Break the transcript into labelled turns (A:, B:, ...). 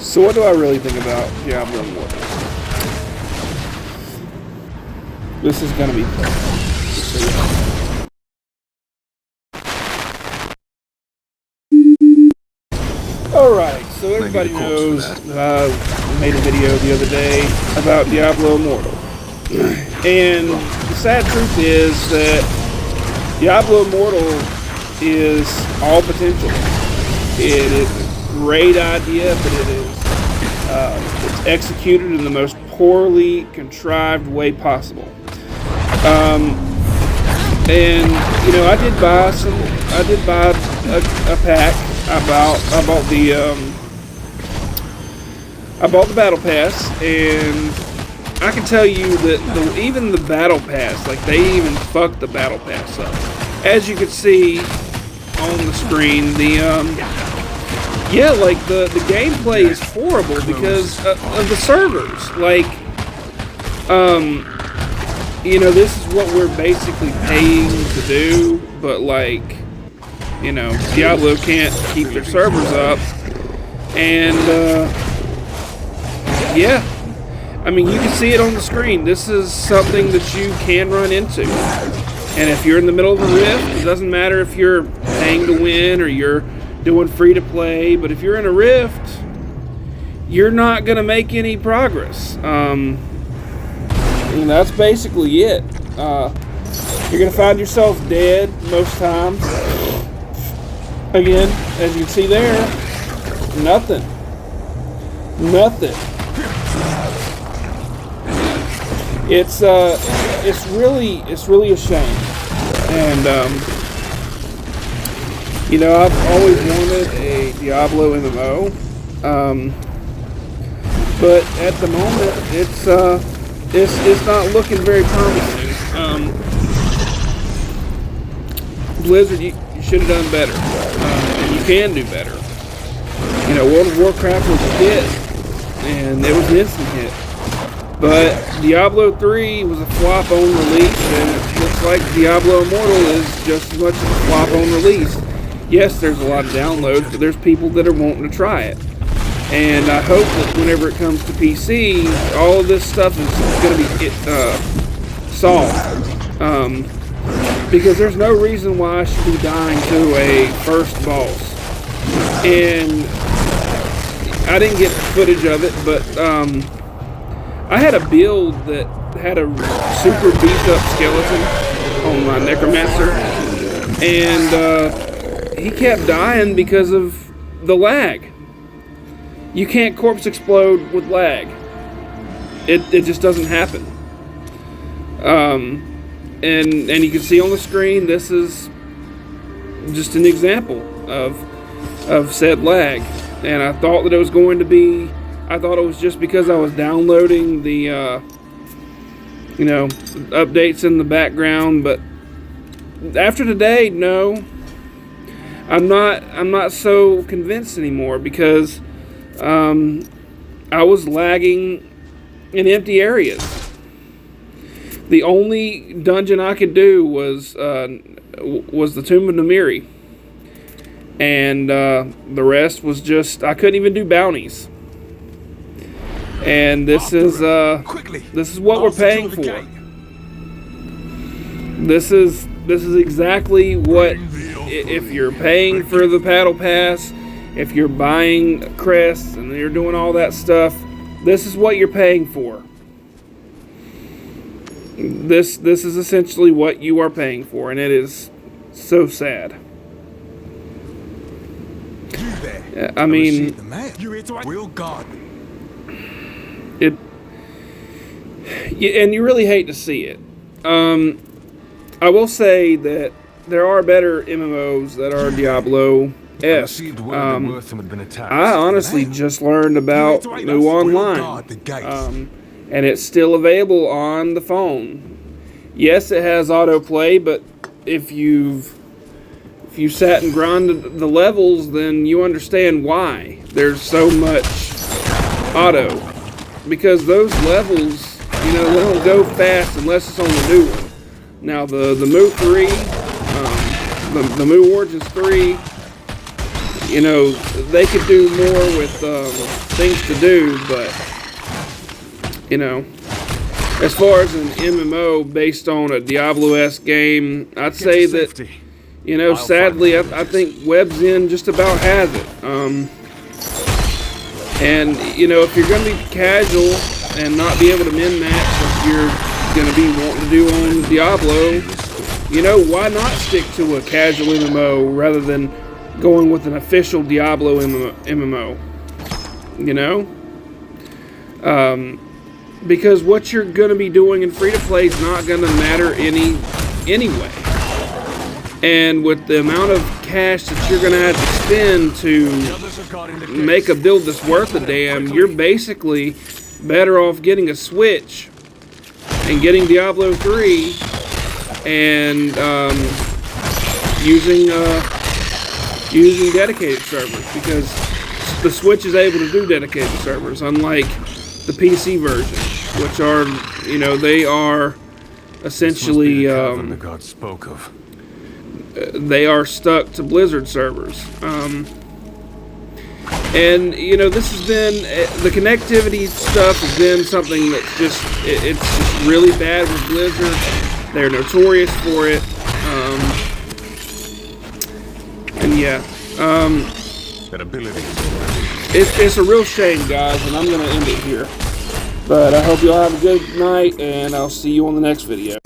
A: So what do I really think about Diablo Immortal? This is gonna be Alright, so everybody knows I made a video the other day about Diablo Immortal. And the sad truth is that Diablo Immortal is all potential. It is a great idea, but it's executed in the most poorly contrived way possible. And you know, I did buy a pack. I bought the battle pass, and I can tell you that even the battle pass, like, they even fucked the battle pass up. As you can see on the screen, the gameplay is horrible because of the servers. Like, you know, this is what we're basically paying to do, but like, you know, Diablo can't keep their servers up, and yeah, I mean, you can see it on the screen. This is something that you can run into, and if you're in the middle of a rift, it doesn't matter if you're paying to win or you're doing free to play, but if you're in a rift, you're not gonna make any progress. And that's basically it. You're gonna find yourself dead most times. Again, as you can see there, nothing. It's really a shame. And you know, I've always wanted a Diablo MMO, but at the moment, it's not looking very promising. Blizzard, you should have done better. And you can do better. You know, World of Warcraft was a hit, and it was an instant hit. But Diablo 3 was a flop on release, and it looks like Diablo Immortal is just as much of a flop on release. Yes, there's a lot of downloads, but there's people that are wanting to try it. And I hope that whenever it comes to PC, all of this stuff is going to be solved. Because there's no reason why I should be dying to a first boss. And I didn't get footage of it, but I had a build that had a super beefed up skeleton on my necromancer, and he kept dying because of the lag. You can't corpse explode with lag. It just doesn't happen. And you can see on the screen, this is just an example of said lag. And I thought that it was going to be, I thought it was just because I was downloading the, you know, updates in the background. But after today, no, I'm not so convinced anymore, because I was lagging in empty areas. The only dungeon I could do was the Tomb of Namiri, and the rest was just, I couldn't even do bounties. And this is what we're paying for. This is exactly what, if you're paying for the Battle Pass, if you're buying crests and you're doing all that stuff, this is what you're paying for. This is essentially what you are paying for, and it is so sad. I mean, it, and you really hate to see it. I will say that there are better MMOs that are Diablo-esque. I honestly just learned about New Online, and it's still available on the phone. Yes, it has autoplay, but if you sat and grinded the levels, then you understand why there's so much auto. Because those levels, you know, they don't go fast unless it's on the new one. Now the Mu 3, the Mu Origins 3, you know, they could do more with things to do, but, you know, as far as an MMO based on a Diablo-esque game, I'd say that, you know, sadly, I think WebZen just about has it. And, you know, if you're going to be casual and not be able to min-max like you're going to be wanting to do on Diablo, you know, why not stick to a casual MMO rather than going with an official Diablo MMO? You know? Because what you're going to be doing in free-to-play is not going to matter anyway. And with the amount of cash that you're going to have to spend to make a build that's worth a damn, you're basically better off getting a Switch and getting Diablo 3 and using dedicated servers, because the Switch is able to do dedicated servers, unlike the PC version, which are, you know, they are essentially
B: the god spoke of.
A: They are stuck to Blizzard servers. And, you know, this has been, the connectivity stuff has been something that's just, it's just really bad with Blizzard. They're notorious for it. And yeah,
B: That ability.
A: it's a real shame, guys, and I'm going to end it here. But I hope you all have a good night, and I'll see you on the next video.